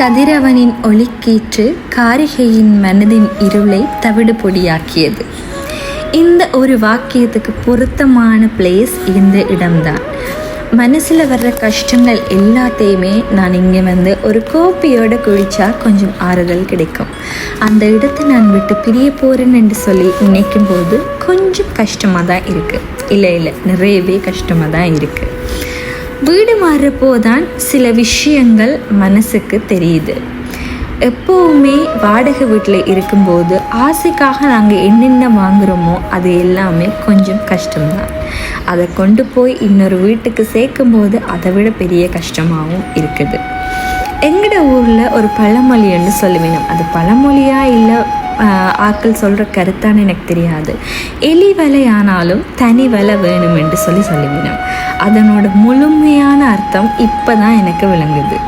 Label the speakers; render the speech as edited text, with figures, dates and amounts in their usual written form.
Speaker 1: கதிரவனின் ஒளிக்கீற்று காரிகையின் மனதின் இருளை தவிடு பொடியாக்கியது. இந்த ஒரு வாக்கியத்துக்கு பொருத்தமான பிளேஸ் இந்த இடம்தான். மனசில் வர்ற கஷ்டங்கள் எல்லாத்தையுமே நான் இங்கே வந்து ஒரு கோப்பியோடு குடித்தா கொஞ்சம் ஆறுதல் கிடைக்கும். அந்த இடத்தை நான் விட்டு பிரிய போகிறேன்னு என்று சொல்லி நினைக்கும் போது கொஞ்சம் கஷ்டமாக தான் இருக்குது. இல்லை நிறையவே கஷ்டமாக தான் இருக்குது. வீடு மாறுறப்போ தான் சில விஷயங்கள் மனசுக்கு தெரியுது. எப்போவுமே வாடகை வீட்டில் இருக்கும்போது ஆசைக்காக நாங்கள் என்னென்ன வாங்குகிறோமோ அது எல்லாமே கொஞ்சம் கஷ்டம்தான். அதை கொண்டு போய் இன்னொரு வீட்டுக்கு சேர்க்கும்போது அதை விட பெரிய கஷ்டமாகவும் இருக்குது. எங்களோட ஊரில் ஒரு பழமொழின்னு சொல்லுவேணும். அது பழமொழியாக இல்லை ஆட்கள் சொல்கிற கருத்தான்னு எனக்கு தெரியாது. எலி வலை ஆனாலும் தனி வலை வேணும் என்று சொல்லுவேணும். அதனோட முழுமையான அர்த்தம் இப்போ தான் எனக்கு விளங்குது.